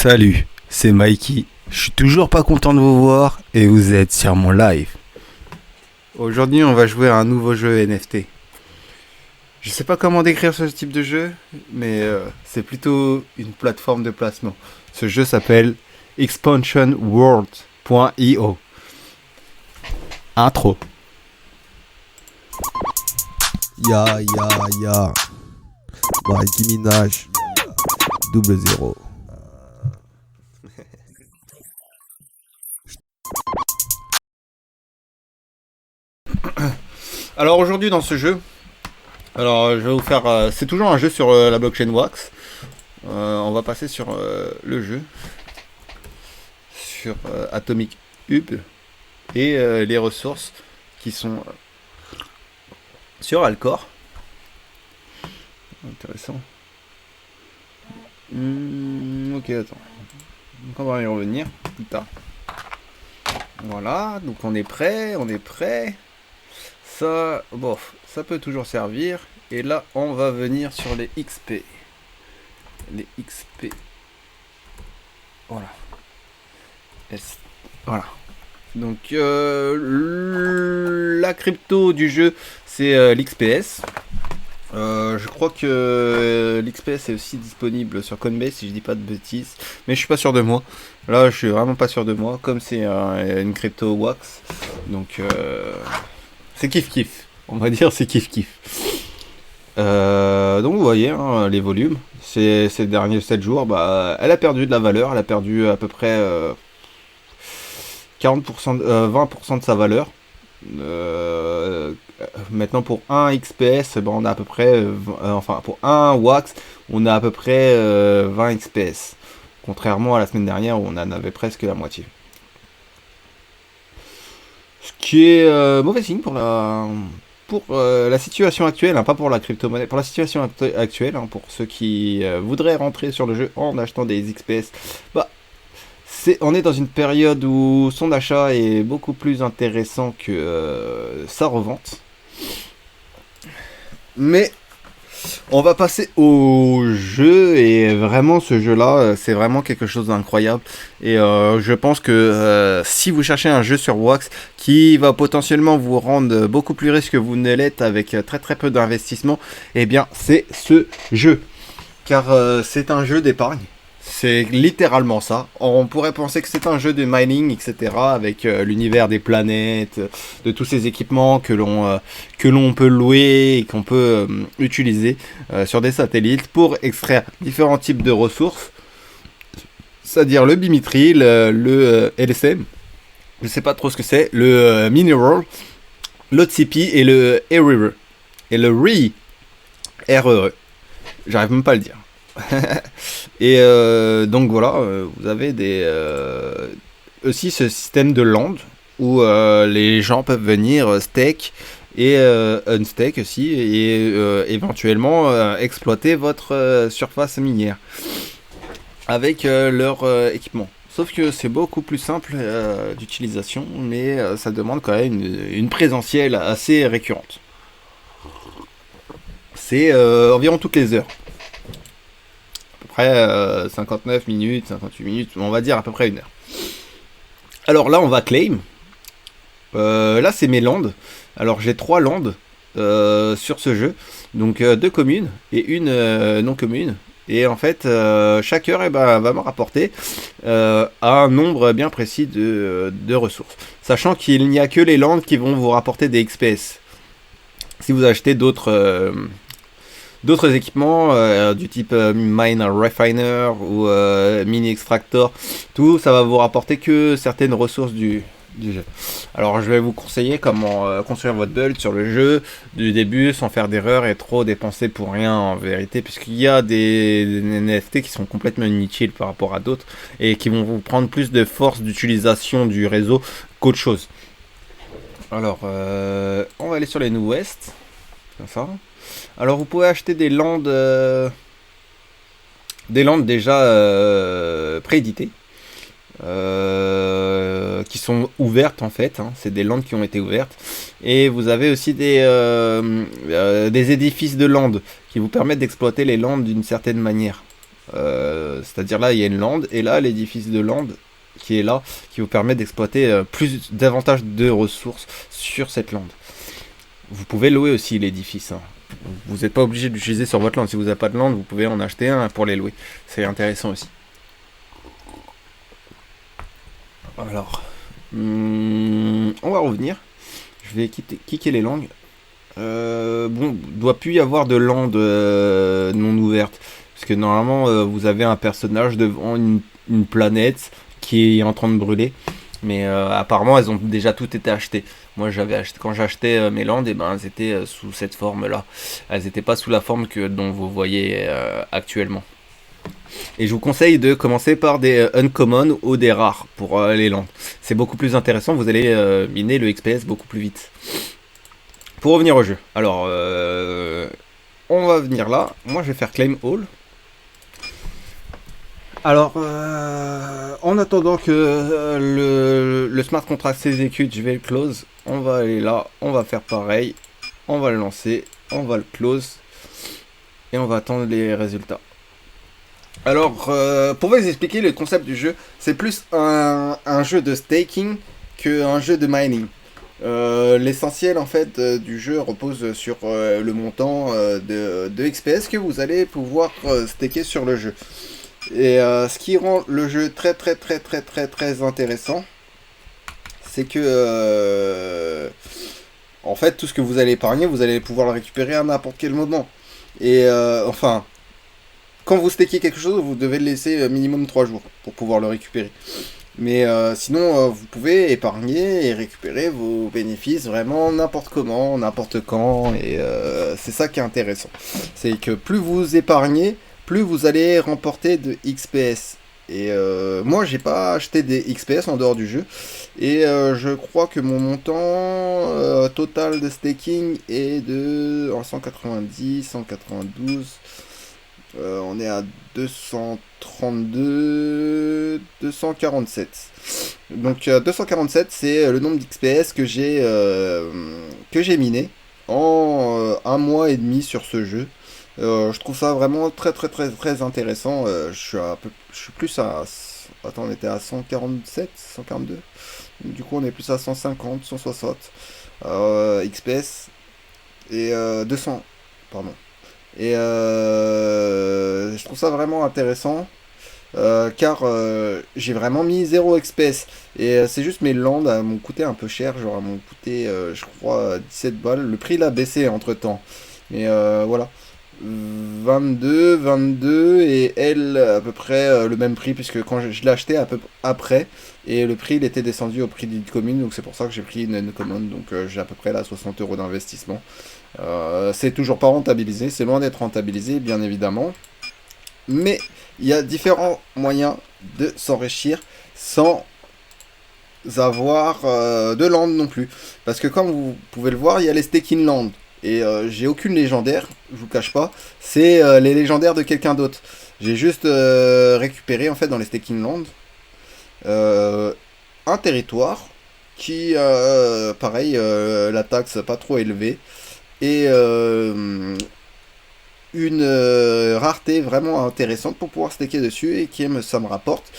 Salut, c'est Mikey. Je suis toujours pas content de vous voir et vous êtes sur mon live. Aujourd'hui, on va jouer à un nouveau jeu NFT. Je sais pas comment décrire ce type de jeu, mais c'est plutôt une plateforme de placement. Ce jeu s'appelle expansionworld.io. Intro. Ya. Mikey Minaj. 00. Alors aujourd'hui dans ce jeu, je vais vous faire. C'est toujours un jeu sur la blockchain Wax. On va passer sur le jeu, sur Atomic Hub et les ressources qui sont sur Alcor. Intéressant. Ok, attends. Donc on va y revenir plus tard. Voilà, donc on est prêt. Ça, bof, ça peut toujours servir. Et là, on va venir sur les XP. Les XP. Voilà. Voilà. Donc, la crypto du jeu, c'est l'XPS. Je crois que l'XPS est aussi disponible sur Coinbase, si je dis pas de bêtises. Mais je suis pas sûr de moi. Là, je suis vraiment pas sûr de moi. Comme c'est une crypto Wax. Donc, c'est kiff-kiff. On va dire c'est kiff-kiff. Donc vous voyez les volumes. Ces derniers 7 jours, elle a perdu de la valeur. Elle a perdu à peu près 40%, 20% de sa valeur. Maintenant pour un XPS, on a à peu près, pour un Wax, on a à peu près 20 XPS. Contrairement à la semaine dernière où on en avait presque la moitié. Ce qui est mauvais signe pour la situation actuelle, pas pour la crypto-monnaie, pour la situation actuelle, pour ceux qui voudraient rentrer sur le jeu en achetant des XPS. On est dans une période où son achat est beaucoup plus intéressant que sa revente. Mais on va passer au jeu et vraiment ce jeu-là, c'est vraiment quelque chose d'incroyable. Et je pense que si vous cherchez un jeu sur Wax qui va potentiellement vous rendre beaucoup plus riche que vous ne l'êtes avec très peu d'investissement, eh bien c'est ce jeu. Car c'est un jeu d'épargne. C'est littéralement ça. On pourrait penser que c'est un jeu de mining, etc. Avec l'univers des planètes, de tous ces équipements que l'on peut louer et qu'on peut utiliser sur des satellites pour extraire différents types de ressources. C'est-à-dire le Bimithril, le LSM, je sais pas trop ce que c'est, le Mineral, l'OTCP et le RE. Et le RE. RE. J'arrive même pas à le dire. Et donc voilà, vous avez aussi ce système de land où les gens peuvent venir stake et unstake aussi et éventuellement exploiter votre surface minière avec leur équipement. Sauf que c'est beaucoup plus simple d'utilisation, mais ça demande quand même une présentielle assez récurrente. C'est environ toutes les heures. 59 minutes, 58 minutes, on va dire à peu près 1 heure. Alors là, on va claim. Là, c'est mes landes. Alors, j'ai 3 landes sur ce jeu. Donc, 2 communes et une non commune. Et en fait, chaque heure va me rapporter un nombre bien précis de ressources. Sachant qu'il n'y a que les landes qui vont vous rapporter des XPS. Si vous achetez d'autres équipements du type Mine Refiner ou Mini Extractor, tout ça va vous rapporter que certaines ressources du jeu. Alors je vais vous conseiller comment construire votre build sur le jeu du début sans faire d'erreur et trop dépenser pour rien en vérité, puisqu'il y a des NFT qui sont complètement inutiles par rapport à d'autres et qui vont vous prendre plus de force d'utilisation du réseau qu'autre chose. Alors on va aller sur les New West, comme ça. Alors vous pouvez acheter des landes déjà prééditées qui sont ouvertes en fait. C'est des landes qui ont été ouvertes. Et vous avez aussi des édifices de landes qui vous permettent d'exploiter les landes d'une certaine manière. C'est-à-dire là, il y a une lande, et là, l'édifice de lande qui est là, qui vous permet d'exploiter davantage de ressources sur cette lande. Vous pouvez louer aussi l'édifice. Hein. Vous n'êtes pas obligé d'utiliser sur votre lande. Si vous n'avez pas de lande, vous pouvez en acheter un pour les louer. C'est intéressant aussi. Alors, on va revenir. Je vais kicker les langues. Bon, il doit plus y avoir de landes non ouvertes. Parce que normalement, vous avez un personnage devant une planète qui est en train de brûler. Mais apparemment, elles ont déjà toutes été achetées. Moi, quand j'achetais mes landes, et ben, elles étaient sous cette forme-là. Elles n'étaient pas sous la forme dont vous voyez actuellement. Et je vous conseille de commencer par des uncommon ou des rares pour les landes. C'est beaucoup plus intéressant, vous allez miner le XPS beaucoup plus vite. Pour revenir au jeu, alors on va venir là. Moi, je vais faire claim all. Alors, en attendant que le smart contract s'exécute, je vais le close. On va aller là, on va faire pareil. On va le lancer, on va le close. Et on va attendre les résultats. Alors, pour vous expliquer le concept du jeu, c'est plus un jeu de staking qu'un jeu de mining. L'essentiel en fait du jeu repose sur le montant de XPS que vous allez pouvoir staker sur le jeu. Et ce qui rend le jeu très intéressant, c'est que en fait tout ce que vous allez épargner, vous allez pouvoir le récupérer à n'importe quel moment. Et enfin, quand vous stakez quelque chose, vous devez le laisser minimum 3 jours pour pouvoir le récupérer. Mais sinon, vous pouvez épargner et récupérer vos bénéfices vraiment n'importe comment, n'importe quand. Et c'est ça qui est intéressant. C'est que plus vous épargnez, plus vous allez remporter de XPS. Et moi, j'ai pas acheté des XPS en dehors du jeu. Et je crois que mon montant total de staking est de 190, 192... on est à 232, 247. Donc 247, c'est le nombre d'XPS que j'ai miné en un mois et demi sur ce jeu. Je trouve ça vraiment très intéressant. Je suis plus à... Attends, on était à 147, 142. Du coup, on est plus à 150, 160 XPS et 200. Pardon. Et je trouve ça vraiment intéressant car j'ai vraiment mis 0 XPS et c'est juste mes landes m'ont coûté un peu cher, genre m'ont coûté je crois 17 balles. Le prix l'a baissé entre temps, mais voilà, 22 et elle à peu près le même prix, puisque quand je l'ai acheté un peu après, et le prix il était descendu au prix d'une commune, donc c'est pour ça que j'ai pris une commune. Donc j'ai à peu près là 60 € d'investissement. C'est toujours pas rentabilisé, c'est loin d'être rentabilisé bien évidemment, mais il y a différents moyens de s'enrichir sans avoir de land non plus, parce que comme vous pouvez le voir, il y a les staking land. Et j'ai aucune légendaire, je vous cache pas, c'est les légendaires de quelqu'un d'autre. J'ai juste récupéré en fait dans les staking land un territoire qui, pareil, la taxe pas trop élevée, et une rareté vraiment intéressante pour pouvoir staker dessus, et ça me rapporte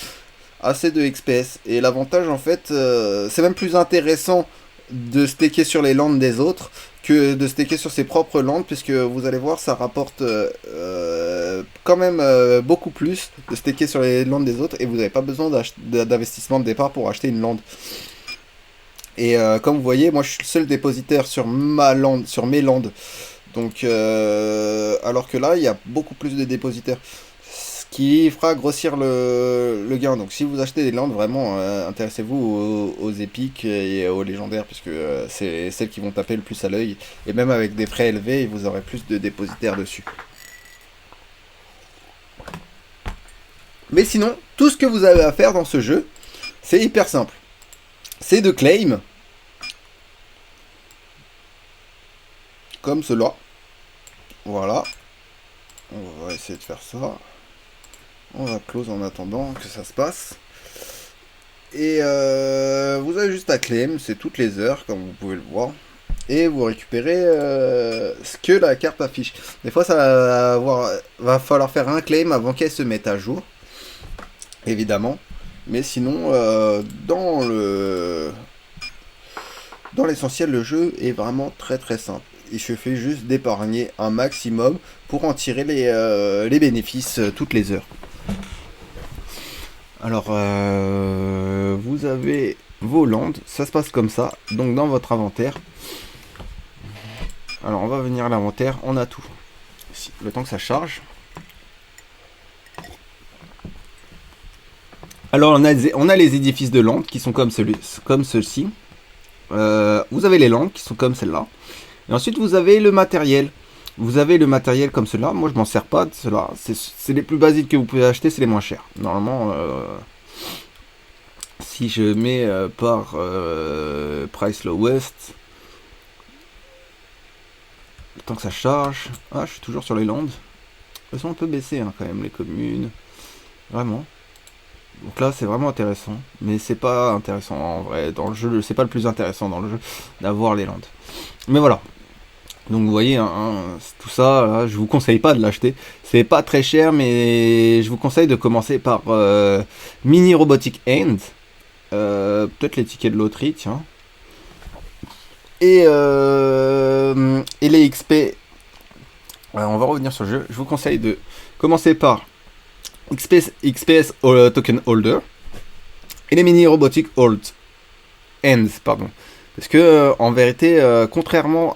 assez de XPS. Et l'avantage en fait, c'est même plus intéressant de staker sur les lands des autres que de staker sur ses propres lands, puisque vous allez voir, ça rapporte quand même beaucoup plus de staker sur les lands des autres, et vous n'avez pas besoin d'investissement de départ pour acheter une land. Et comme vous voyez, moi je suis le seul dépositaire sur mes lands, donc alors que là il y a beaucoup plus de dépositaires, ce qui fera grossir le gain. Donc si vous achetez des lands, vraiment intéressez-vous aux épiques et aux légendaires, puisque c'est celles qui vont taper le plus à l'œil, et même avec des frais élevés vous aurez plus de dépositaires dessus. Mais sinon, tout ce que vous avez à faire dans ce jeu, c'est hyper simple. C'est de claim, comme cela. Voilà. On va essayer de faire ça. On va close en attendant que ça se passe. Et vous avez juste à claim, c'est toutes les heures, comme vous pouvez le voir. et vous récupérez ce que la carte affiche. Des fois, va falloir faire un claim avant qu'elle se mette à jour, évidemment. Mais sinon, dans l'essentiel, le jeu est vraiment très très simple. Il suffit juste d'épargner un maximum pour en tirer les bénéfices toutes les heures. Alors, vous avez vos landes, ça se passe comme ça. Donc dans votre inventaire, alors on va venir à l'inventaire, on a tout. Le temps que ça charge. Alors on a les édifices de landes qui sont comme ceux-ci. Vous avez les landes qui sont comme celle-là. Et ensuite vous avez le matériel. Vous avez le matériel comme cela. Moi je m'en sers pas de cela. C'est les plus basiques que vous pouvez acheter, c'est les moins chers. Normalement, si je mets par price lowest, le temps que ça charge. Ah, je suis toujours sur les landes. Elles sont un peu baissées hein, quand même, les communes. Vraiment. Donc là c'est vraiment intéressant. Mais c'est pas intéressant en vrai. Dans le jeu, c'est pas le plus intéressant dans le jeu d'avoir les landes. Mais voilà. Donc vous voyez, tout ça, là, je vous conseille pas de l'acheter. C'est pas très cher, mais je vous conseille de commencer par Mini Robotic Hand. Peut-être les tickets de loterie, tiens. Et les XP. On va revenir sur le jeu. Je vous conseille de commencer par XPS Token Holder. Et les Mini Robotic Hands, pardon. Parce que en vérité, contrairement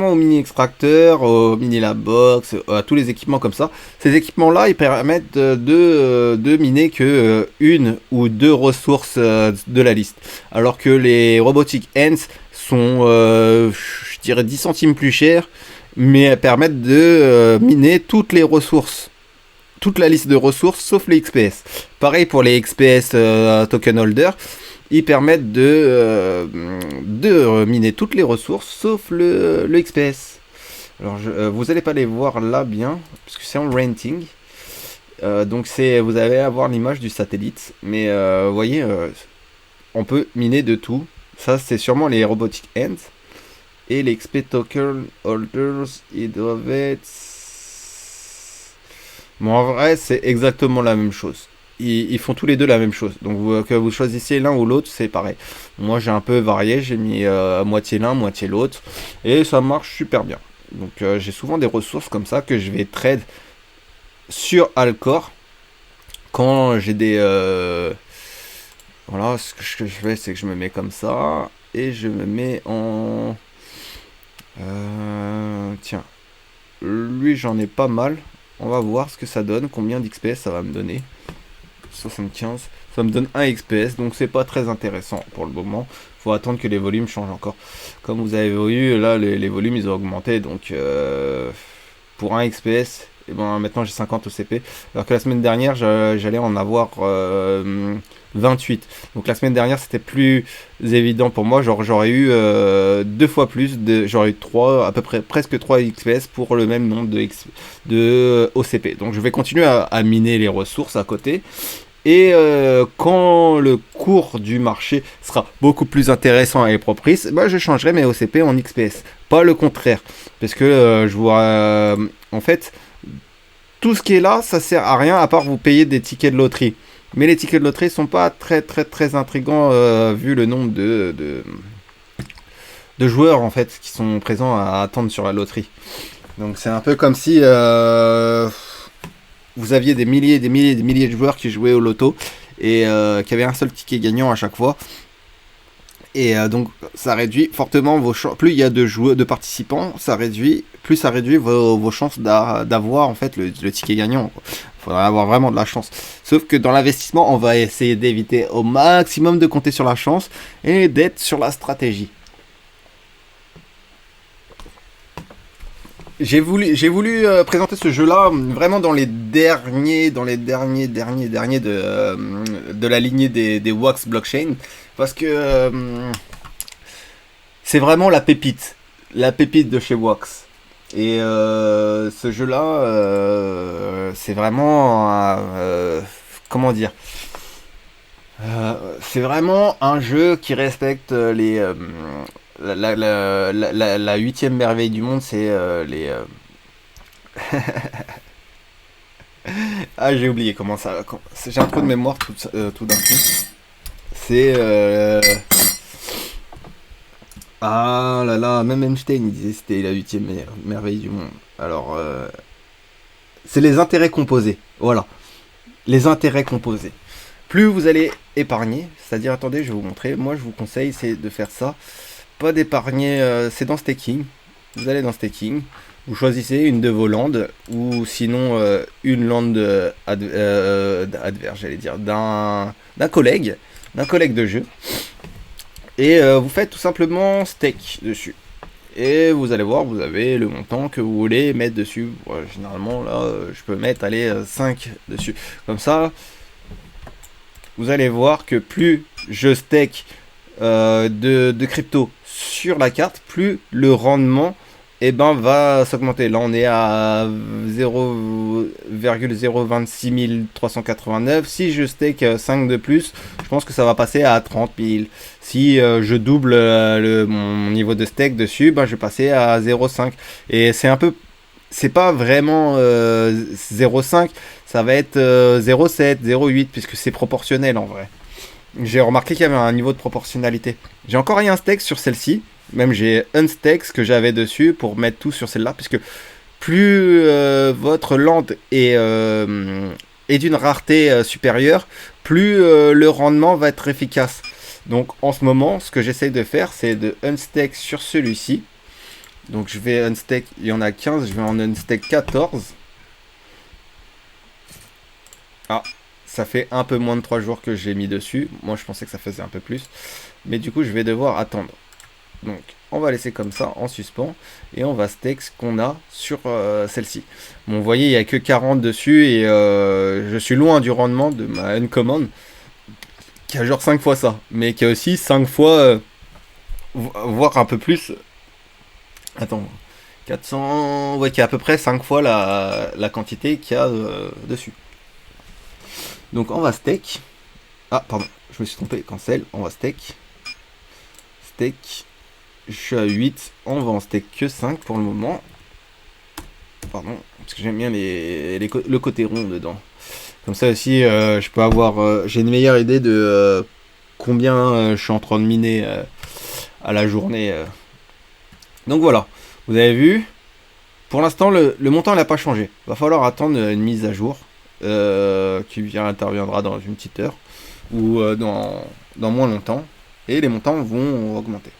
au mini extracteur, au mini lab box, à tous les équipements comme ça, ces équipements-là, ils permettent de miner que une ou deux ressources de la liste. Alors que les Robotic Hands sont, je dirais, 10 centimes plus chers, mais elles permettent de miner toutes les ressources. Toute la liste de ressources sauf les XPS. Pareil pour les XPS token holder, ils permettent de miner toutes les ressources sauf le XPS. Alors vous n'allez pas les voir là bien parce que c'est en renting. Donc vous allez avoir l'image du satellite, mais vous voyez, on peut miner de tout. Ça c'est sûrement les robotic hands et les XP token holders. Ils doivent être... Bon, en vrai, c'est exactement la même chose. Ils font tous les deux la même chose. Donc, que vous choisissiez l'un ou l'autre, c'est pareil. Moi, j'ai un peu varié. J'ai mis moitié l'un, moitié l'autre. Et ça marche super bien. Donc, j'ai souvent des ressources comme ça que je vais trade sur Alcor. Quand j'ai des... Voilà, ce que je fais, c'est que je me mets comme ça. Et je me mets en... Tiens. Lui, j'en ai pas mal. On va voir ce que ça donne, combien d'XPS ça va me donner. 75, ça me donne 1 XPS, donc c'est pas très intéressant pour le moment. Faut attendre que les volumes changent encore. Comme vous avez vu, là les volumes ils ont augmenté, donc pour 1 XPS, et ben maintenant j'ai 50 OCP. Alors que la semaine dernière j'allais en avoir 28. Donc la semaine dernière c'était plus évident pour moi, genre j'aurais eu 2 fois plus, j'aurais eu 3, à peu près presque 3 XPS pour le même nombre de OCP. Donc je vais continuer à miner les ressources à côté. Et quand le cours du marché sera beaucoup plus intéressant et propice, bah, je changerai mes OCP en XPS. Pas le contraire. Parce que je vois... en fait, tout ce qui est là, ça sert à rien à part vous payer des tickets de loterie. Mais les tickets de loterie sont pas très intrigants vu le nombre de joueurs en fait qui sont présents à attendre sur la loterie. Donc c'est un peu comme si vous aviez des milliers de joueurs qui jouaient au loto et qui avaient un seul ticket gagnant à chaque fois. Et donc ça réduit fortement vos chances. Plus il y a de participants, plus ça réduit vos chances d'avoir en fait le ticket gagnant. Il faudrait avoir vraiment de la chance. Sauf que dans l'investissement, on va essayer d'éviter au maximum de compter sur la chance et d'être sur la stratégie. J'ai voulu présenter ce jeu-là vraiment dans les derniers de la lignée des Wax Blockchain, parce que c'est vraiment la pépite de chez Wax. Et ce jeu-là, c'est vraiment comment dire. C'est vraiment un jeu qui respecte la huitième merveille du monde, c'est Ah, j'ai oublié comment ça. J'ai un trou de mémoire tout d'un coup. C'est. Ah là là, même Einstein il disait que c'était la huitième merveille du monde. Alors, c'est les intérêts composés. Voilà, les intérêts composés. Plus vous allez épargner, c'est-à-dire, attendez, je vais vous montrer. Moi, je vous conseille, c'est de faire ça. Pas d'épargner, c'est dans staking. Vous allez dans staking. Vous choisissez une de vos landes ou sinon une lande adverse, j'allais dire, d'un collègue de jeu. Et vous faites tout simplement stake dessus. Et vous allez voir, vous avez le montant que vous voulez mettre dessus. Ouais, généralement, là, je peux mettre, allez, 5 dessus. Comme ça, vous allez voir que plus je stake de crypto sur la carte, plus le rendement va s'augmenter. Là, on est à 0,026389. Si je stake 5 de plus, je pense que ça va passer à 30 000. Si je double mon niveau de stake dessus, je vais passer à 0,5. Et c'est un peu... C'est pas vraiment 0,5, ça va être 0,7, 0,8, puisque c'est proportionnel en vrai. J'ai remarqué qu'il y avait un niveau de proportionnalité. J'ai encore rien stake sur celle-ci. Même j'ai unstake ce que j'avais dessus pour mettre tout sur celle-là. Puisque plus votre land est d'une rareté supérieure, plus le rendement va être efficace. Donc en ce moment, ce que j'essaye de faire, c'est de unstake sur celui-ci. Donc je vais unstake, il y en a 15, je vais en unstake 14. Ah, ça fait un peu moins de 3 jours que j'ai mis dessus. Moi je pensais que ça faisait un peu plus. Mais du coup je vais devoir attendre. Donc on va laisser comme ça en suspens. Et on va stake ce qu'on a sur celle-ci. Bon, vous voyez il n'y a que 40 dessus. Et je suis loin du rendement de ma uncommand. Qui a genre 5 fois ça. Mais qui a aussi 5 fois... voire un peu plus... Attends... 400... Ouais, qui a à peu près 5 fois la quantité qu'il y a dessus. Donc on va stake. Ah, pardon, je me suis trompé, cancel. On va stake. Stake. Je suis à 8. On va en stake que 5 pour le moment. Pardon, parce que j'aime bien le côté rond dedans. Comme ça aussi, je peux avoir... j'ai une meilleure idée de combien je suis en train de miner à la journée. Donc voilà, vous avez vu. Pour l'instant, le montant n'a pas changé. Va falloir attendre une mise à jour. Qui interviendra dans une petite heure ou dans moins longtemps et les montants vont augmenter.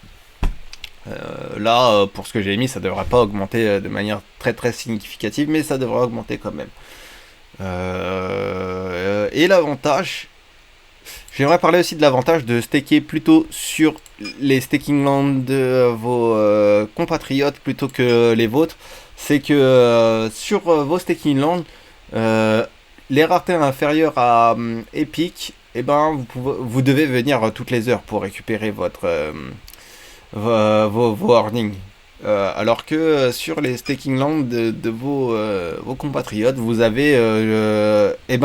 Là pour ce que j'ai mis, ça devrait pas augmenter de manière très très significative, mais ça devrait augmenter quand même. Et l'avantage, j'aimerais parler aussi de l'avantage de staker plutôt sur les staking lands de vos compatriotes plutôt que les vôtres. C'est que sur vos staking lands, les raretés inférieures à Epic, vous devez venir toutes les heures pour récupérer vos earnings. Alors que sur les staking lands de vos compatriotes, vous avez,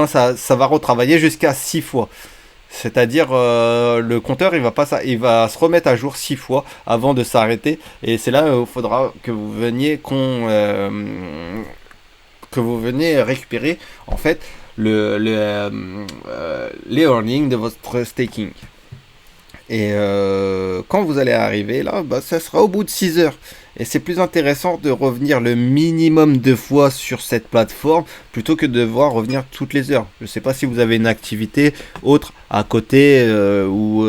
ça va retravailler jusqu'à 6 fois. C'est-à-dire le compteur il va se remettre à jour 6 fois avant de s'arrêter. Et c'est là où il faudra que vous veniez récupérer en fait les earnings de votre staking. Et quand vous allez arriver là, ça sera au bout de 6 heures. Et c'est plus intéressant de revenir le minimum de fois sur cette plateforme plutôt que de devoir revenir toutes les heures. Je ne sais pas si vous avez une activité autre à côté ou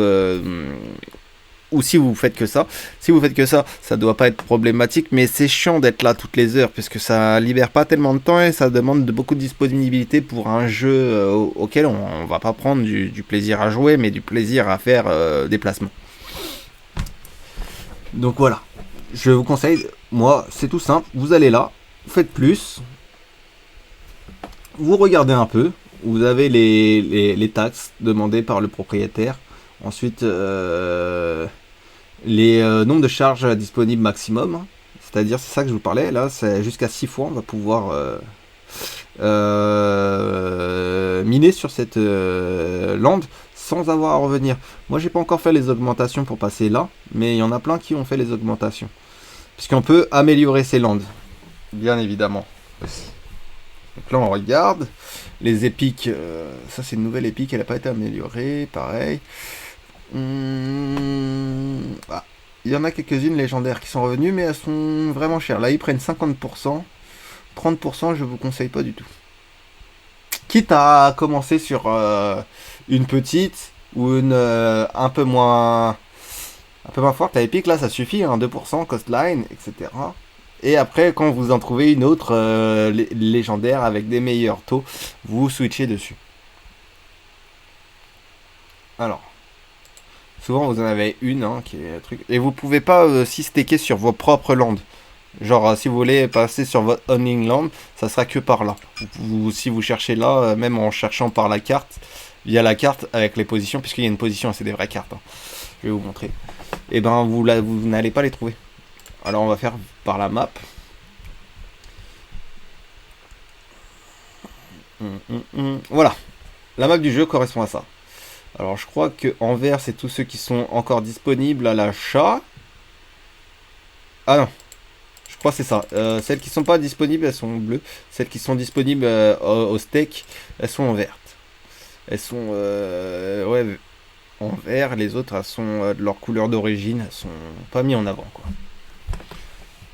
si vous faites que ça. Si vous faites que ça, ça doit pas être problématique, mais c'est chiant d'être là toutes les heures puisque ça libère pas tellement de temps et ça demande beaucoup de disponibilité pour un jeu auquel on va pas prendre du plaisir à jouer, mais du plaisir à faire des placements. Donc voilà, je vous conseille, moi c'est tout simple, vous allez là, vous faites plus, vous regardez un peu, vous avez les taxes demandées par le propriétaire, ensuite les nombres de charges disponibles maximum, c'est-à-dire c'est ça que je vous parlais, là c'est jusqu'à 6 fois on va pouvoir miner sur cette land sans avoir à revenir. Moi j'ai pas encore fait les augmentations pour passer là, mais il y en a plein qui ont fait les augmentations. Puisqu'on peut améliorer ses landes, bien évidemment aussi. Donc là on regarde, les épiques, ça c'est une nouvelle épique, elle n'a pas été améliorée, pareil. Ah, il y en a quelques-unes légendaires qui sont revenues, mais elles sont vraiment chères. Là ils prennent 50%, 30% je vous conseille pas du tout. Quitte à commencer sur une petite ou une un peu moins forte, la épique là ça suffit, hein, 2%, coastline, etc. Et après quand vous en trouvez une autre légendaire avec des meilleurs taux, vous switchez dessus. Alors, souvent vous en avez une hein, qui est un truc. Et vous pouvez pas aussi stacker sur vos propres landes. Genre si vous voulez passer sur votre owning land, ça sera que par là. Si vous cherchez là, même en cherchant par la carte, via la carte avec les positions, puisqu'il y a une position, c'est des vraies cartes. Hein. Je vais vous montrer. Et ben vous n'allez pas les trouver. Alors on va faire par la map. Voilà. La map du jeu correspond à ça. Alors je crois que en vert c'est tous ceux qui sont encore disponibles à l'achat. Ah non. Je crois que c'est ça. Celles qui sont pas disponibles, elles sont bleues. Celles qui sont disponibles au steak, elles sont en vertes. Elles sont ouais, en vert. Les autres, elles sont de leur couleur d'origine. Elles sont pas mis en avant, quoi.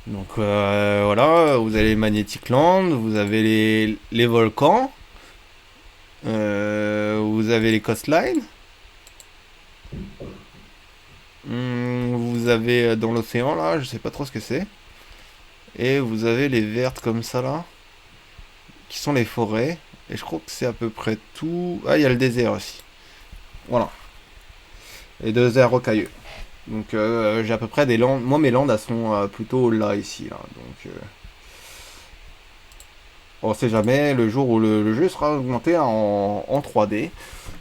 Donc voilà, vous avez les Magnetic Land, vous avez les volcans, vous avez les coastlines. Vous avez dans l'océan là, je sais pas trop ce que c'est. Et vous avez les vertes comme ça là, qui sont les forêts. Et je crois que c'est à peu près tout. Ah, il y a le désert aussi. Voilà. Et désert rocailleux. Donc j'ai à peu près des landes. Moi mes landes elles sont plutôt là ici là. Donc on sait jamais le jour où le jeu sera augmenté en 3D.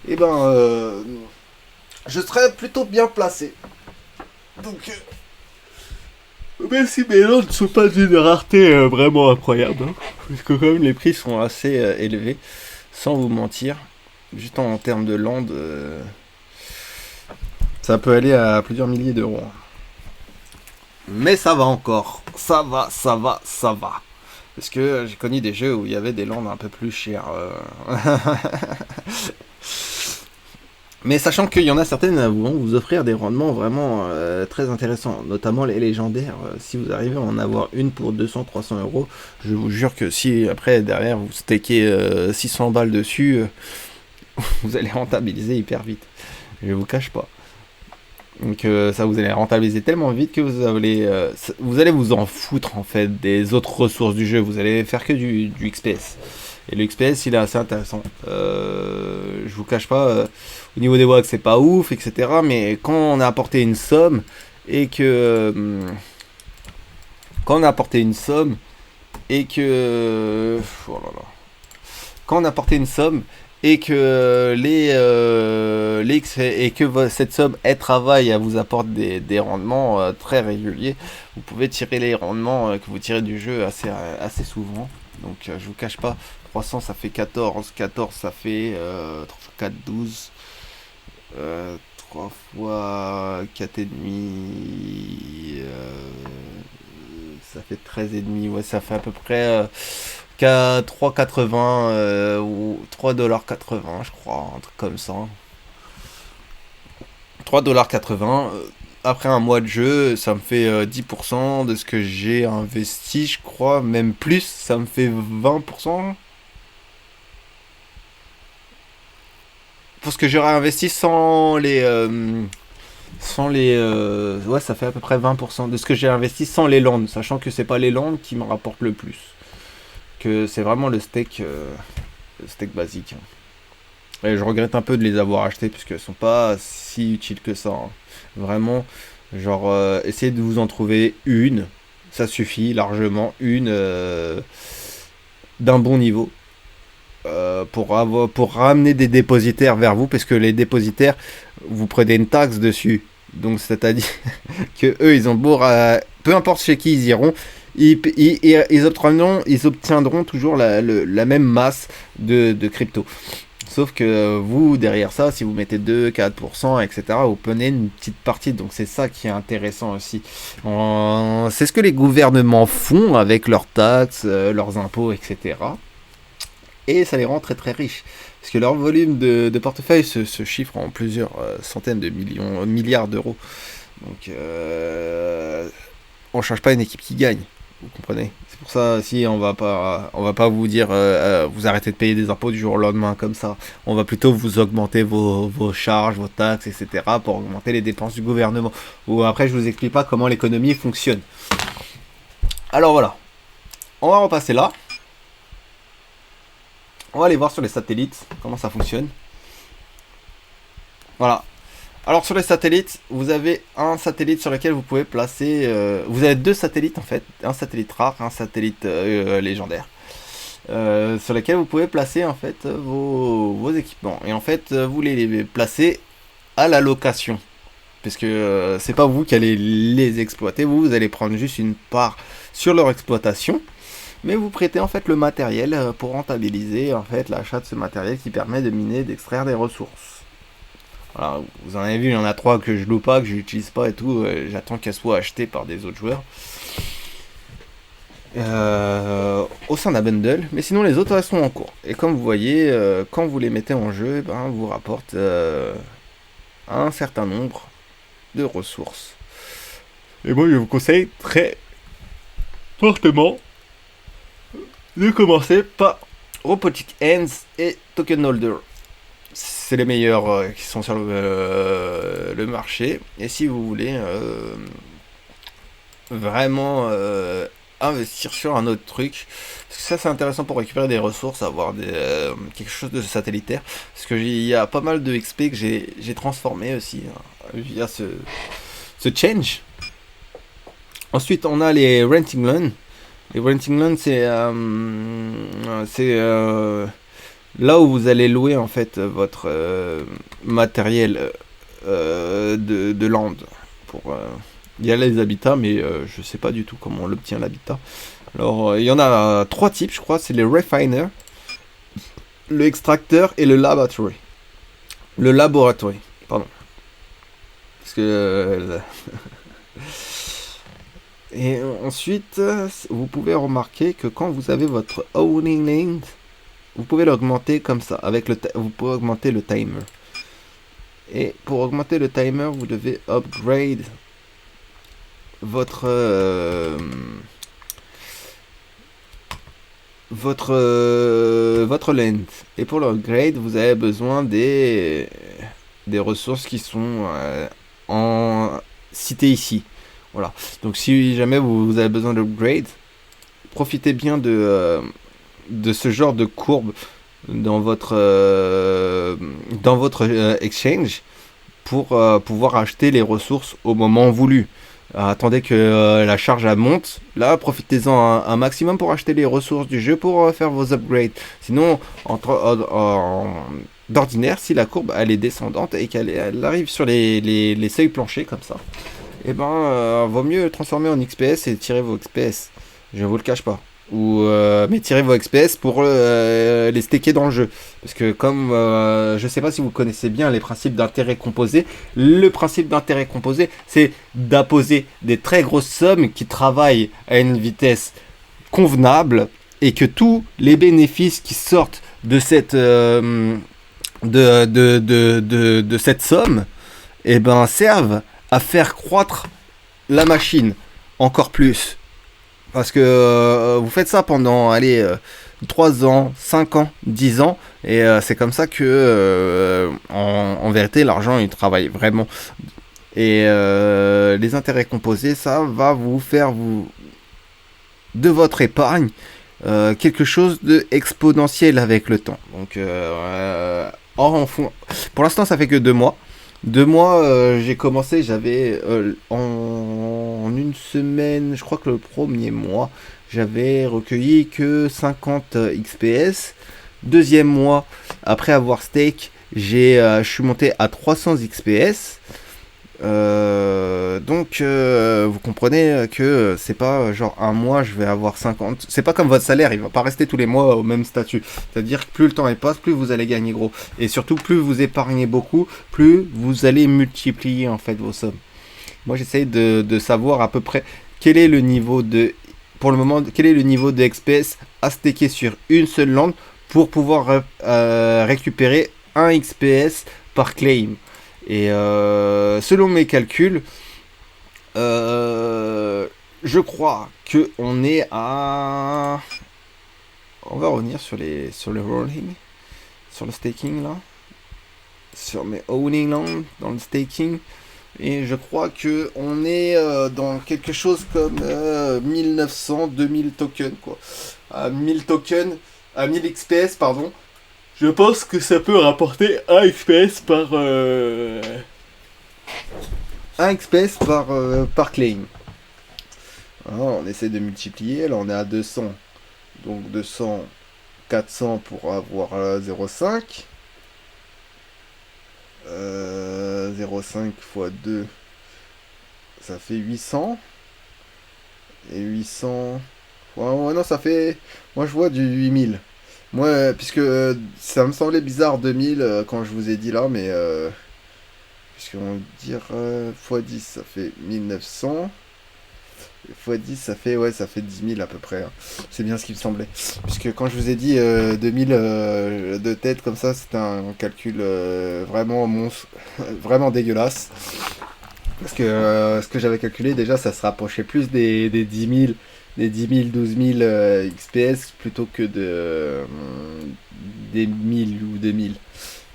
Et ben je serai plutôt bien placé. Donc même si mes landes ne sont pas d'une rareté vraiment incroyable, hein, parce que quand même les prix sont assez élevés, sans vous mentir, juste en termes de landes, ça peut aller à plusieurs milliers d'euros. Mais ça va encore, ça va. Parce que j'ai connu des jeux où il y avait des landes un peu plus chères. Mais sachant qu'il y en a certaines qui vont vous offrir des rendements vraiment très intéressants, notamment les légendaires. Si vous arrivez à en avoir une pour 200-300 euros, je vous jure que si après derrière vous stackez 600 balles dessus, vous allez rentabiliser hyper vite. Je vous cache pas. Donc ça vous allez rentabiliser tellement vite que vous allez vous en foutre en fait des autres ressources du jeu. Vous allez faire que du XPS. Et le XPS il est assez intéressant. Je vous cache pas, au niveau des WAG c'est pas ouf, etc. Mais quand on a apporté une somme et que quand on a apporté une somme et que oh là là. Quand on a apporté une somme et que et que cette somme elle travaille, elle vous apporte des rendements très réguliers, vous pouvez tirer les rendements que vous tirez du jeu assez souvent. Donc je vous cache pas, 300 ça fait 14, 14 ça fait 3 x 4, 12, 3 fois 4 et demi, ça fait 13 et demi, ouais ça fait à peu près 3,80 ou 3,80$ je crois, un truc comme ça. 3,80$. Après un mois de jeu, ça me fait 10% de ce que j'ai investi, je crois, même plus, ça me fait 20%. Pour ce que j'aurais investi sans les... ouais, ça fait à peu près 20% de ce que j'ai investi sans les landes, sachant que c'est pas les landes qui me rapportent le plus. Que c'est vraiment le steak basique. Et je regrette un peu de les avoir achetés puisqu'elles sont pas si utiles que ça. Hein. Vraiment, genre, essayez de vous en trouver une, ça suffit largement, une d'un bon niveau pour ramener des dépositaires vers vous, parce que les dépositaires, vous prenez une taxe dessus. Donc c'est-à-dire que eux, ils ont beau, peu importe chez qui ils iront. Ils obtiendront toujours la même masse de crypto. Sauf que vous, derrière ça, si vous mettez 2-4%, etc., vous prenez une petite partie. Donc c'est ça qui est intéressant aussi. C'est ce que les gouvernements font avec leurs taxes, leurs impôts, etc. Et ça les rend très très riches. Parce que leur volume de portefeuille se chiffre en plusieurs centaines de milliards d'euros. Donc on ne cherche pas une équipe qui gagne. Vous comprenez? C'est pour ça, si on va pas vous dire vous arrêtez de payer des impôts du jour au lendemain comme ça. On va plutôt vous augmenter vos charges, vos taxes, etc. pour augmenter les dépenses du gouvernement. Ou après, je vous explique pas comment l'économie fonctionne. Alors voilà, on va repasser là. On va aller voir sur les satellites comment ça fonctionne. Voilà. Alors sur les satellites, vous avez un satellite sur lequel vous pouvez placer... vous avez deux satellites en fait, un satellite rare, un satellite légendaire, sur lequel vous pouvez placer en fait vos équipements. Et en fait, vous les placez à la location. Parce que c'est pas vous qui allez les exploiter, vous allez prendre juste une part sur leur exploitation. Mais vous prêtez en fait le matériel pour rentabiliser en fait l'achat de ce matériel qui permet de miner, d'extraire des ressources. Voilà, vous en avez vu, il y en a 3 que je loue pas, que je n'utilise pas et tout. J'attends qu'elles soient achetées par des autres joueurs. Au sein d'un bundle. Mais sinon, les autres elles sont en cours. Et comme vous voyez, quand vous les mettez en jeu, ben, vous rapporte un certain nombre de ressources. Et moi, je vous conseille très fortement de commencer par Robotic Hands et Token Holder. C'est les meilleurs qui sont sur le marché. Et si vous voulez vraiment investir sur un autre truc, parce que ça c'est intéressant pour récupérer des ressources, avoir quelque chose de satellitaire. Parce que il y a pas mal de XP que j'ai transformé aussi via ce change. Ensuite on a les renting loans. Les renting loans c'est là où vous allez louer en fait votre matériel de land. Il y a les habitats, mais je sais pas du tout comment on obtient l'habitat. Alors il y en a 3 types, je crois. C'est le refiner, le extracteur et le laboratory. Le laboratory, pardon. Parce que et ensuite, vous pouvez remarquer que quand vous avez votre owning land, vous pouvez l'augmenter comme ça, vous pouvez augmenter le timer. Et pour augmenter le timer, vous devez upgrade votre land. Et pour l'upgrade, vous avez besoin des ressources qui sont citées ici. Voilà. Donc si jamais vous avez besoin d'upgrade, profitez bien de ce genre de courbe dans votre exchange pour pouvoir acheter les ressources au moment voulu. Attendez que la charge monte. Là, profitez-en un maximum pour acheter les ressources du jeu pour faire vos upgrades. Sinon, d'ordinaire, si la courbe elle est descendante et qu'elle arrive sur les seuils planchers comme ça, et vaut mieux transformer en XPS et tirer vos XPS. Je vous le cache pas. Mais tirez vos XPS pour les stacker dans le jeu. Parce que comme je sais pas si vous connaissez bien les principes d'intérêt composé, le principe d'intérêt composé, c'est d'apposer des très grosses sommes qui travaillent à une vitesse convenable et que tous les bénéfices qui sortent de cette cette somme, servent à faire croître la machine encore plus. Parce que vous faites ça pendant 3 ans, 5 ans, 10 ans, et c'est comme ça que en vérité l'argent il travaille vraiment. Et les intérêts composés, ça va vous faire de votre épargne quelque chose de exponentiel avec le temps. Donc pour l'instant ça fait que 2 mois. 2 mois, j'ai commencé, j'avais en une semaine, je crois que le premier mois, j'avais recueilli que 50 XPS. Deuxième mois, après avoir stake, je suis monté à 300 XPS. Donc Donc vous comprenez que c'est pas genre un mois je vais avoir 50. C'est pas comme votre salaire, il va pas rester tous les mois au même statut. C'est-à-dire que plus le temps passe, plus vous allez gagner gros. Et surtout plus vous épargnez beaucoup, plus vous allez multiplier en fait vos sommes. Moi j'essaye de savoir à peu près quel est le niveau de... Pour le moment, quel est le niveau de XPS à staker sur une seule land pour pouvoir récupérer un XPS par claim. Et selon mes calculs, je crois que on est à... On va revenir sur le rolling, sur le staking là, sur mes owning land dans le staking, et je crois que on est dans quelque chose comme 1900-2000 tokens quoi, à 1000 tokens, à 1000 XPS pardon. Je pense que ça peut rapporter 1 XPS par 1 XPS par claim. Alors, on essaie de multiplier, là on est à 200. Donc 200, 400 pour avoir 0,5. 0,5 x 2, ça fait 800. Et 800... Ouais, non, ça fait... Moi je vois du 8000. Moi, puisque ça me semblait bizarre 2000 quand je vous ai dit là, mais... puisqu'on va dire x10, ça fait 1900. x10, ça fait, ouais, ça fait 10 000 à peu près. Hein. C'est bien ce qui me semblait. Puisque quand je vous ai dit 2000 de tête comme ça, c'était un calcul vraiment vraiment dégueulasse. Parce que ce que j'avais calculé, déjà, ça se rapprochait plus des 10 000, des 10 000, 12 000 XPS plutôt que des 1000 ou 2000.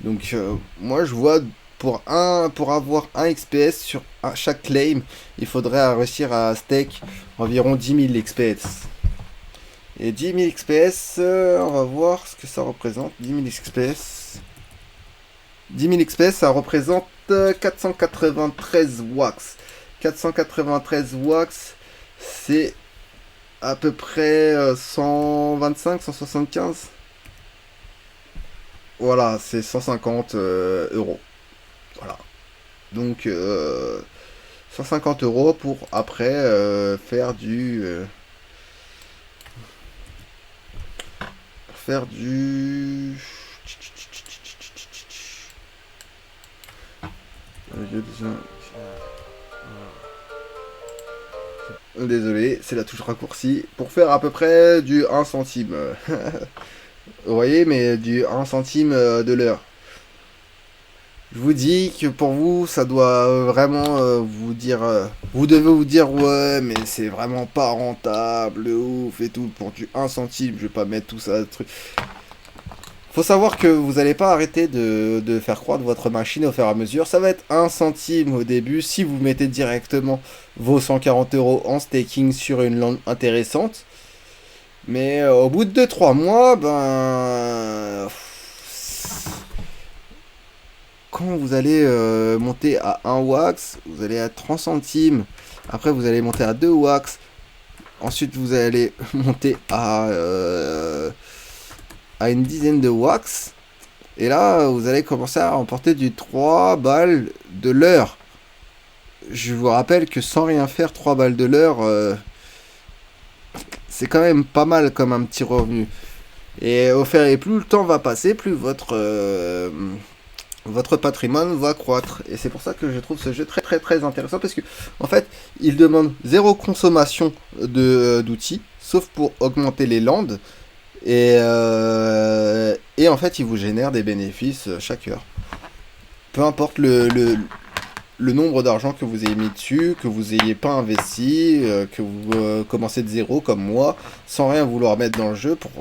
Donc, moi, je vois pour avoir un XPS sur chaque claim, il faudrait réussir à stake environ 10 000 XPS. Et 10 000 XPS, on va voir ce que ça représente. 10 000 XPS. 10 000 XPS, ça représente 493 wax. 493 wax, c'est à peu près 125, 175. Voilà, c'est 150 euros. Voilà. Donc 150 euros pour après faire du désolé, c'est la touche raccourci pour faire à peu près du 1 centime. Vous voyez, mais du 1 centime de l'heure. Je vous dis que pour vous, ça doit vraiment vous dire... vous devez vous dire, ouais, mais c'est vraiment pas rentable, ouf, et tout, pour du 1 centime, je vais pas mettre tout ça, truc. Faut savoir que vous n'allez pas arrêter de faire croître votre machine au fur et à mesure. Ça va être 1 centime au début, si vous mettez directement vos 140 euros en staking sur une land intéressante. Mais au bout de 2-3 mois, ben... quand vous allez monter à 1 wax, vous allez à 30 centimes. Après, vous allez monter à 2 wax. Ensuite, vous allez monter à une dizaine de wax. Et là, vous allez commencer à remporter du 3 balles de l'heure. Je vous rappelle que sans rien faire, 3 balles de l'heure, c'est quand même pas mal comme un petit revenu. Et au fait, et plus le temps va passer, plus votre patrimoine va croître. Et c'est pour ça que je trouve ce jeu très très très intéressant, parce que en fait il demande zéro consommation d'outils, sauf pour augmenter les landes, et en fait il vous génère des bénéfices chaque heure, peu importe le nombre d'argent que vous ayez mis dessus, que vous ayez pas investi, que vous commencez de zéro comme moi, sans rien vouloir mettre dans le jeu pour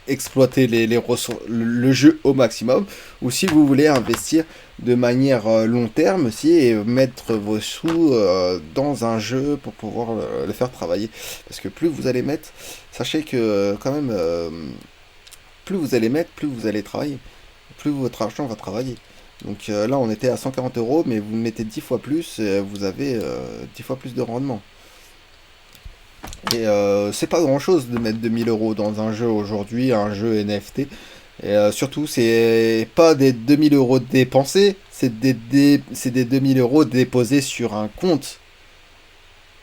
exploiter les ressources, le jeu au maximum, ou si vous voulez investir de manière long terme aussi et mettre vos sous dans un jeu pour pouvoir le faire travailler. Parce que plus vous allez mettre, sachez que quand même, plus vous allez mettre, plus vous allez travailler, plus votre argent va travailler. Donc là on était à 140 euros, mais vous mettez 10 fois plus, vous avez 10 fois plus de rendement. Et c'est pas grand chose de mettre 2000 euros dans un jeu aujourd'hui, un jeu NFT. Et surtout, c'est pas des 2000 euros dépensés, c'est des 2000 euros déposés sur un compte.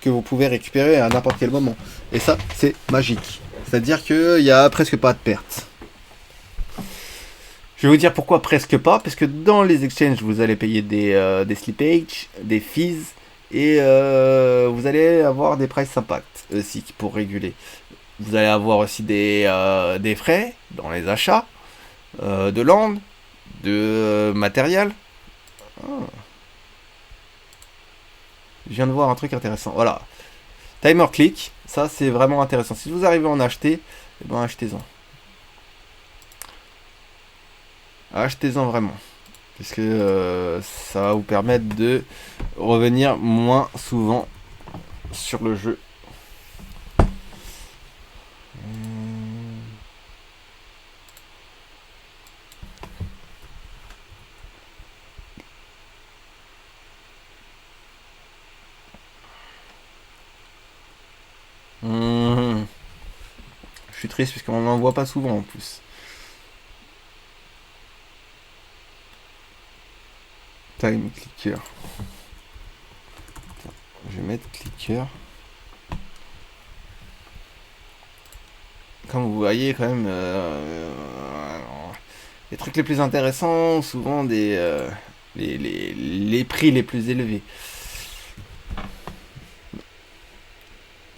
que vous pouvez récupérer à n'importe quel moment. Et ça, c'est magique. C'est-à-dire qu'il n'y a presque pas de perte. Je vais vous dire pourquoi presque pas. Parce que dans les exchanges, vous allez payer des slippage, des fees. Et vous allez avoir des price impact aussi pour réguler. Vous allez avoir aussi des frais dans les achats de land, de matériel. Ah. Je viens de voir un truc intéressant. Voilà. Timer click. Ça, c'est vraiment intéressant. Si vous arrivez à en acheter, eh ben, achetez-en. Achetez-en vraiment. Parce que ça va vous permettre de revenir moins souvent sur le jeu. Je suis triste parce qu'on n'en voit pas souvent en plus. Time clicker. Je vais mettre clicker. Comme vous voyez quand même, les trucs les plus intéressants, souvent les prix les plus élevés.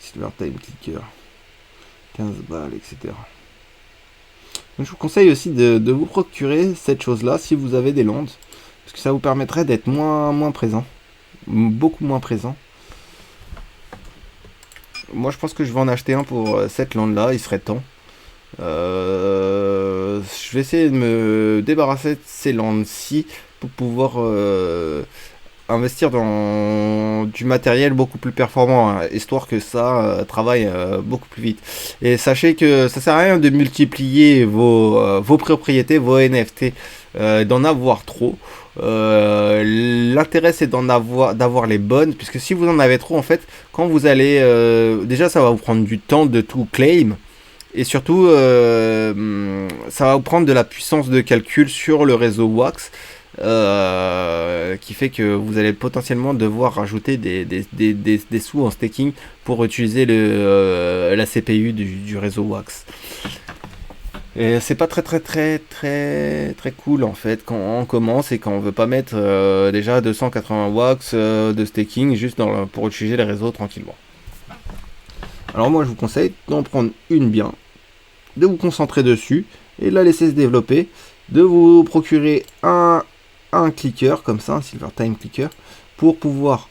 Silver Time Clicker, 15 balles, etc. Donc je vous conseille aussi de vous procurer cette chose-là si vous avez des lands, parce que ça vous permettrait d'être moins présent, beaucoup moins présent. Moi je pense que je vais en acheter un pour cette land-là, il serait temps. Je vais essayer de me débarrasser de ces lands-ci pour pouvoir investir dans du matériel beaucoup plus performant, hein, histoire que ça travaille beaucoup plus vite. Et sachez que ça sert à rien de multiplier vos propriétés, vos NFT, d'en avoir trop. L'intérêt c'est d'avoir les bonnes, puisque si vous en avez trop, en fait, quand vous allez déjà ça va vous prendre du temps de tout claim. Et surtout, ça va vous prendre de la puissance de calcul sur le réseau Wax, qui fait que vous allez potentiellement devoir rajouter des sous en staking pour utiliser la CPU du réseau Wax. Et c'est pas très cool en fait quand on commence et quand on veut pas mettre déjà 280 Wax de staking juste pour utiliser les réseaux tranquillement. Alors moi je vous conseille d'en prendre une bien, de vous concentrer dessus et de la laisser se développer, de vous procurer un clicker comme ça, un Silver Time Clicker, pour pouvoir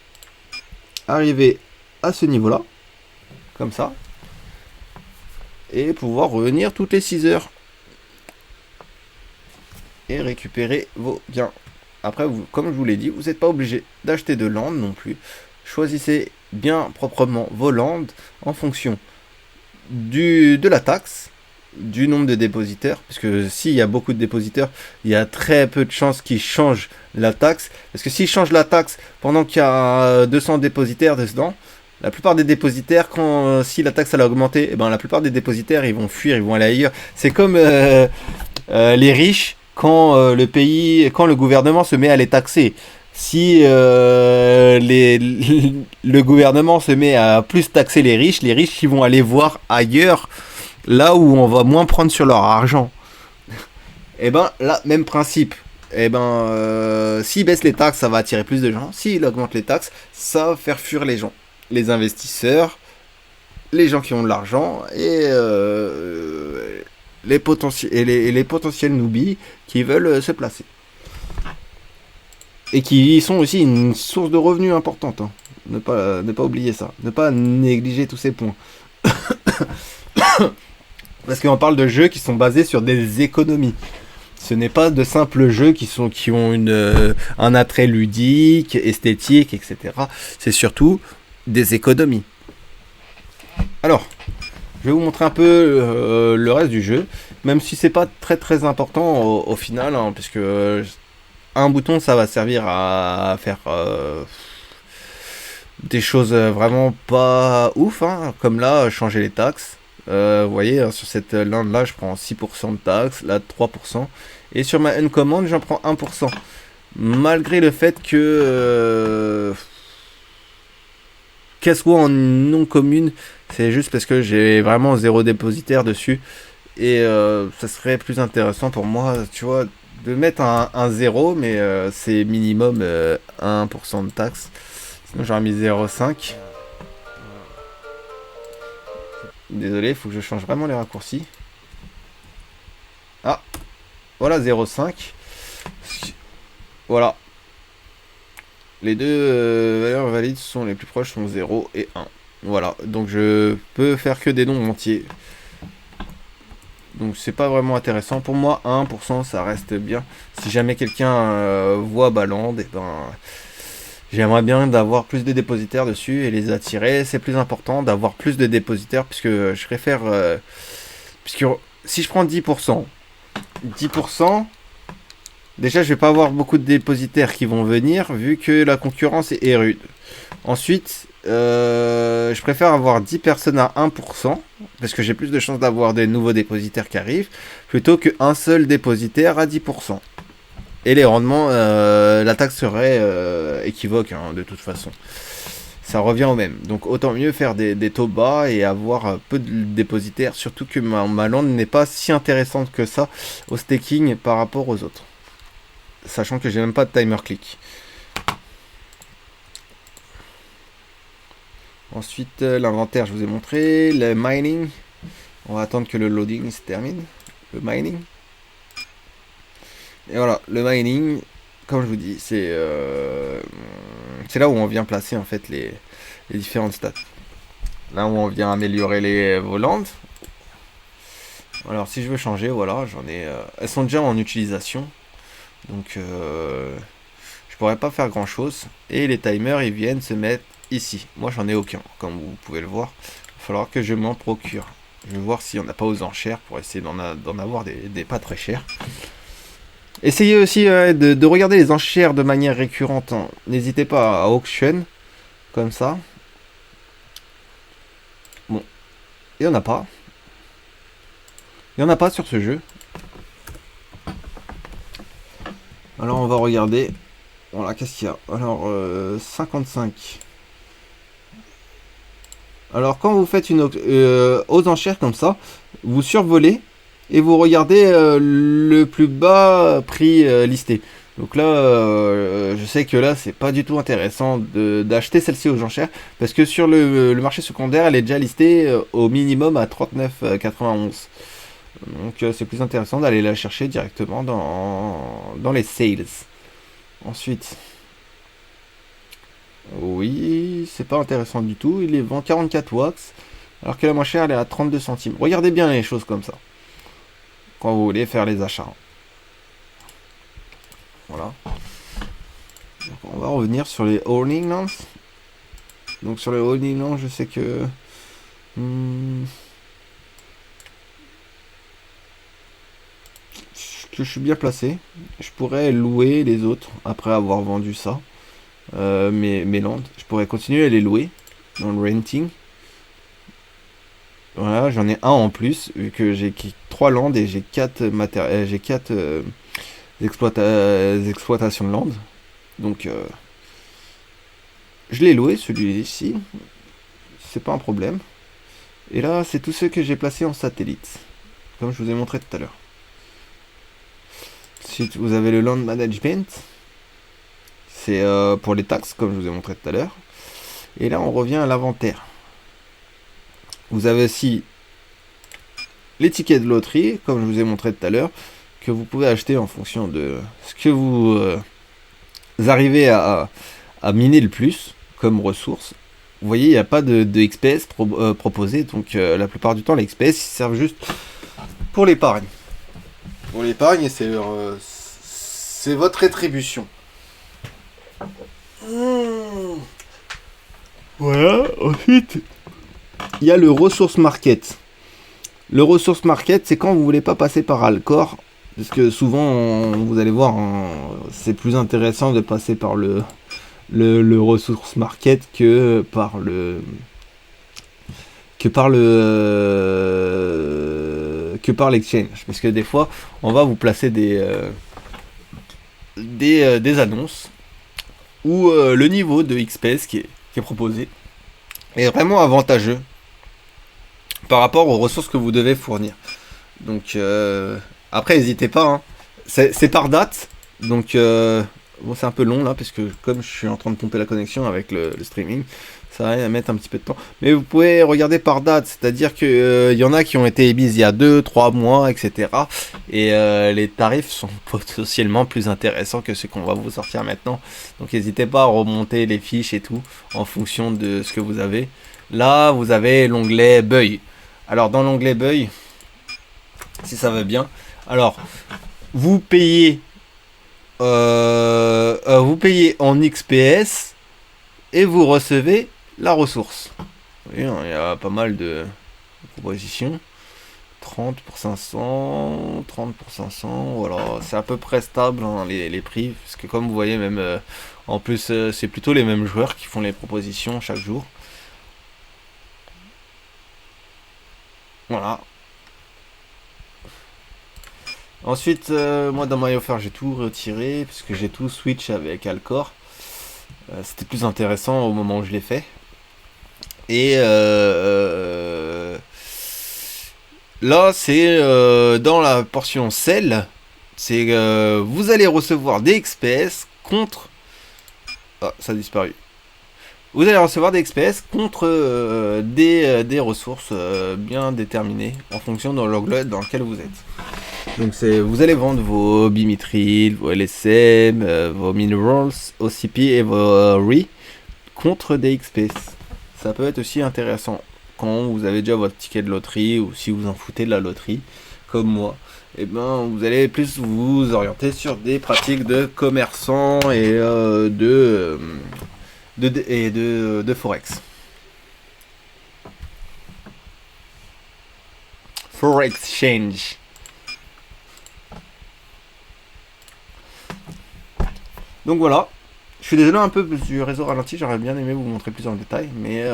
arriver à ce niveau là, comme ça, et pouvoir revenir toutes les 6 heures et récupérer vos gains. Après, comme je vous l'ai dit, vous n'êtes pas obligé d'acheter de land non plus. Choisissez bien proprement vos lands en fonction de la taxe, du nombre de dépositaires, parce que s'il y a beaucoup de dépositaires, il y a très peu de chances qu'ils changent la taxe, parce que s'ils changent la taxe pendant qu'il y a 200 dépositaires dedans, la plupart des dépositaires, si la taxe elle a augmenté, eh ben, la plupart des dépositaires ils vont fuir, ils vont aller ailleurs. C'est comme les riches quand le gouvernement se met à les taxer. Si le gouvernement se met à plus taxer les riches ils vont aller voir ailleurs, là où on va moins prendre sur leur argent. Et ben là, même principe. Et ben s'il baisse les taxes, ça va attirer plus de gens. S'il augmente les taxes, ça va faire fuir les gens. Les investisseurs, les gens qui ont de l'argent et les potentiels newbies qui veulent se placer. Et qui sont aussi une source de revenus importante. Hein. Ne pas oublier ça. Ne pas négliger tous ces points. Parce qu'on parle de jeux qui sont basés sur des économies. Ce n'est pas de simples jeux qui ont un attrait ludique, esthétique, etc. C'est surtout des économies. Alors, je vais vous montrer un peu le reste du jeu. Même si c'est pas très important au final. Hein, parce que un bouton, ça va servir à faire des choses vraiment pas ouf. Hein, comme là, changer les taxes. Vous voyez, hein, sur cette land là, je prends 6% de taxes, là 3%. Et sur ma uncommand, j'en prends 1%. Malgré le fait que qu'elle soit en non commune, c'est juste parce que j'ai vraiment 0 dépositaire dessus. Et ça serait plus intéressant pour moi, tu vois, de mettre un 0, mais c'est minimum 1% de taxe. Sinon j'aurais mis 0,5. Désolé, il faut que je change vraiment les raccourcis. Ah, voilà 0,5. Voilà. Les deux valeurs valides sont les plus proches, sont 0 et 1. Voilà, donc je peux faire que des nombres entiers. Donc c'est pas vraiment intéressant. Pour moi, 1% ça reste bien. Si jamais quelqu'un voit Balland, et ben j'aimerais bien d'avoir plus de dépositaires dessus et les attirer. C'est plus important d'avoir plus de dépositaires puisque je préfère... puisque si je prends 10%, 10%, déjà je vais pas avoir beaucoup de dépositaires qui vont venir vu que la concurrence est rude. Ensuite, je préfère avoir 10 personnes à 1% parce que j'ai plus de chances d'avoir des nouveaux dépositaires qui arrivent plutôt qu'un seul dépositaire à 10%. Et les rendements, la taxe serait équivoque hein, de toute façon. Ça revient au même. Donc autant mieux faire des taux bas et avoir peu de dépositaires. Surtout que ma land n'est pas si intéressante que ça au staking par rapport aux autres. Sachant que j'ai même pas de timer click. Ensuite, l'inventaire, je vous ai montré. Le mining. On va attendre que le loading se termine. Le mining. Et voilà, le mining, comme je vous dis, c'est là où on vient placer en fait les différentes stats. Là où on vient améliorer vos landes. Alors si je veux changer, voilà, j'en ai. Elles sont déjà en utilisation. Donc je pourrais pas faire grand chose. Et les timers ils viennent se mettre ici. Moi j'en ai aucun, comme vous pouvez le voir. Il va falloir que je m'en procure. Je vais voir s'il n'y en a pas aux enchères pour essayer d'en avoir des pas très chers. Essayez aussi de regarder les enchères de manière récurrente. Hein. N'hésitez pas à auction. Comme ça. Bon. Il n'y en a pas. Il n'y en a pas sur ce jeu. Alors on va regarder. Voilà, qu'est-ce qu'il y a? Alors 55. Alors quand vous faites une aux enchères comme ça, vous survolez et vous regardez le plus bas prix listé. Donc là, je sais que là, c'est pas du tout intéressant d'acheter celle-ci aux enchères parce que sur le marché secondaire, elle est déjà listée au minimum à 39,91. Donc c'est plus intéressant d'aller la chercher directement dans les sales. Ensuite, oui, c'est pas intéressant du tout. Il est vend 44 wax alors que la moins chère elle est à 32 centimes. Regardez bien les choses comme ça quand vous voulez faire les achats. Voilà. Donc, on va revenir sur les holding lands. Donc sur les holding lands, je sais que je suis bien placé. Je pourrais louer les autres après avoir vendu ça. Mes lands. Je pourrais continuer à les louer dans le renting. Voilà, j'en ai un en plus, vu que j'ai 3 lands et j'ai 4 exploitations de land. Donc je l'ai loué celui-ci. C'est pas un problème. Et là, c'est tous ceux que j'ai placés en satellite. Comme je vous ai montré tout à l'heure. Ensuite, vous avez le land management. C'est pour les taxes, comme je vous ai montré tout à l'heure. Et là, on revient à l'inventaire. Vous avez aussi les tickets de loterie, comme je vous ai montré tout à l'heure, que vous pouvez acheter en fonction de ce que vous arrivez à miner le plus comme ressource. Vous voyez, il n'y a pas de XPS proposé, donc la plupart du temps, les XPS ils servent juste pour l'épargne. Pour l'épargne, et c'est votre rétribution. Voilà, ensuite, il y a le resource market. Le resource market, c'est quand vous voulez pas passer par Alcor, parce que souvent, vous allez voir, c'est plus intéressant de passer par le resource market que par l'exchange, parce que des fois, on va vous placer des annonces où le niveau de XPS qui est proposé est vraiment avantageux par rapport aux ressources que vous devez fournir. Donc après, n'hésitez pas, hein. C'est par date, donc bon, c'est un peu long là, parce que comme je suis en train de pomper la connexion avec le streaming, ça va mettre un petit peu de temps. Mais vous pouvez regarder par date, c'est-à-dire que y en a qui ont été émises il y a 2-3 mois, etc. Et les tarifs sont potentiellement plus intéressants que ceux qu'on va vous sortir maintenant. Donc n'hésitez pas à remonter les fiches et tout, en fonction de ce que vous avez. Là, vous avez l'onglet Buy. Alors dans l'onglet Buy, si ça va bien, alors vous payez en XPS et vous recevez la ressource. Vous voyez, il y a pas mal de propositions. 30 pour 500, 30 pour 500, voilà, c'est à peu près stable, hein, les prix, parce que comme vous voyez, même en plus c'est plutôt les mêmes joueurs qui font les propositions chaque jour. Voilà. Ensuite, moi dans My Offer j'ai tout retiré, puisque j'ai tout switch avec Alcor. C'était plus intéressant au moment où je l'ai fait. Et là, c'est dans la portion sell, c'est vous allez recevoir des XPS contre... Ah, ça a disparu. Vous allez recevoir des XPS contre des ressources bien déterminées en fonction de l'onglet dans lequel vous êtes. Donc vous allez vendre vos bimithril, vos LSM, vos minerals, OCP et vos RE contre des XPS. Ça peut être aussi intéressant quand vous avez déjà votre ticket de loterie ou si vous en foutez de la loterie, comme moi. Et ben vous allez plus vous orienter sur des pratiques de commerçants et de Forex. Forex Change. Donc voilà. Je suis désolé un peu du réseau ralenti, j'aurais bien aimé vous montrer plus en détail, mais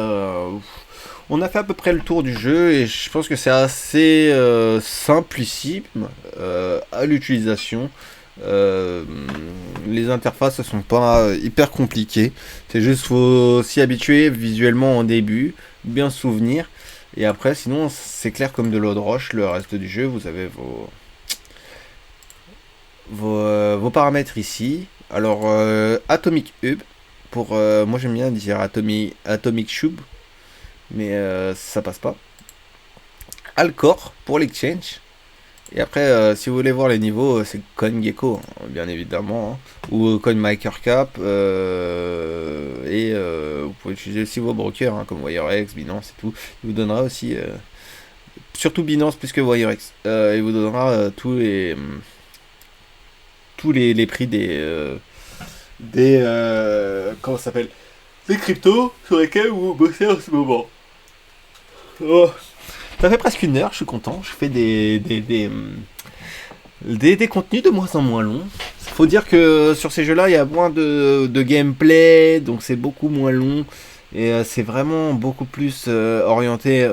on a fait à peu près le tour du jeu et je pense que c'est assez simplissime à l'utilisation. Les interfaces ne sont pas hyper compliquées, c'est juste faut s'y habituer visuellement en début, bien se souvenir, et après sinon c'est clair comme de l'eau de roche. Le reste du jeu, vous avez vos paramètres ici. Alors Atomic Hub, pour moi j'aime bien dire Atomic Shub, mais ça passe pas. Alcor pour l'exchange. Et après, si vous voulez voir les niveaux, c'est CoinGecko, hein, bien évidemment, hein, ou CoinMarketCap, et vous pouvez utiliser aussi vos brokers, hein, comme WireX, Binance et tout. Il vous donnera aussi, surtout Binance plus que WireX, il vous donnera tous les prix des comment ça s'appelle, des cryptos sur lesquels vous bossez en ce moment. Oh. Ça fait presque une heure, je suis content. Je fais des contenus de moins en moins longs. Faut dire que sur ces jeux-là, il y a moins de gameplay, donc c'est beaucoup moins long. Et c'est vraiment beaucoup plus orienté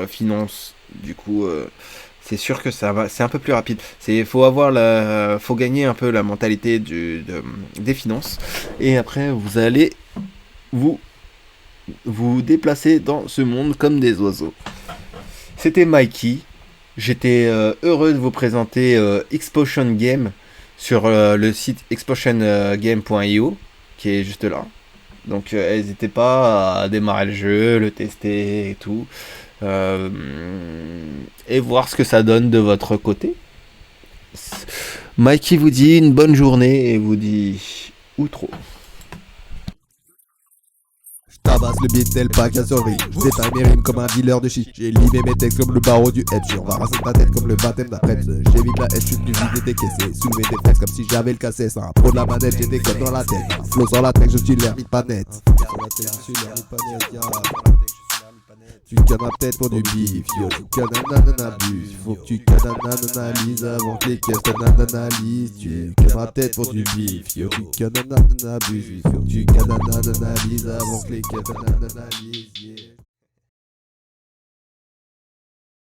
finance. Du coup, c'est sûr que c'est un peu plus rapide. Faut gagner un peu la mentalité des finances. Et après, vous allez vous déplacer dans ce monde comme des oiseaux. C'était Mikey. J'étais heureux de vous présenter Xpotion Game sur le site xpotiongame.io qui est juste là. Donc n'hésitez pas à démarrer le jeu, le tester et tout. Et voir ce que ça donne de votre côté. Mikey vous dit une bonne journée et vous dit outro. Tabasse le beat tel pas qu'à survie. J'éteins mes rimes comme un dealer de shit. J'ai limé mes textes comme le barreau du hedge. On va raser ta tête comme le baptême d'après. J'évite la haine, je suis venu vider tes caisses. Soulever tes fesses comme si j'avais le cassette. Un pro de la manette, j'étais comme dans la tête. Un flow sur la tech, je suis l'hermite pas net. Sur la tech, je suis l'hermite pas net. Tu cannes ma tête pour du bif, yo. Tu cannes un abuse. Faut que tu cannes un analyse avant que les caisses t'analysent. Tu cannes ma tête pour du bif, yo. Tu cannes un abuse. Faut que tu cannes un analyse avant que les caisses t'analysent.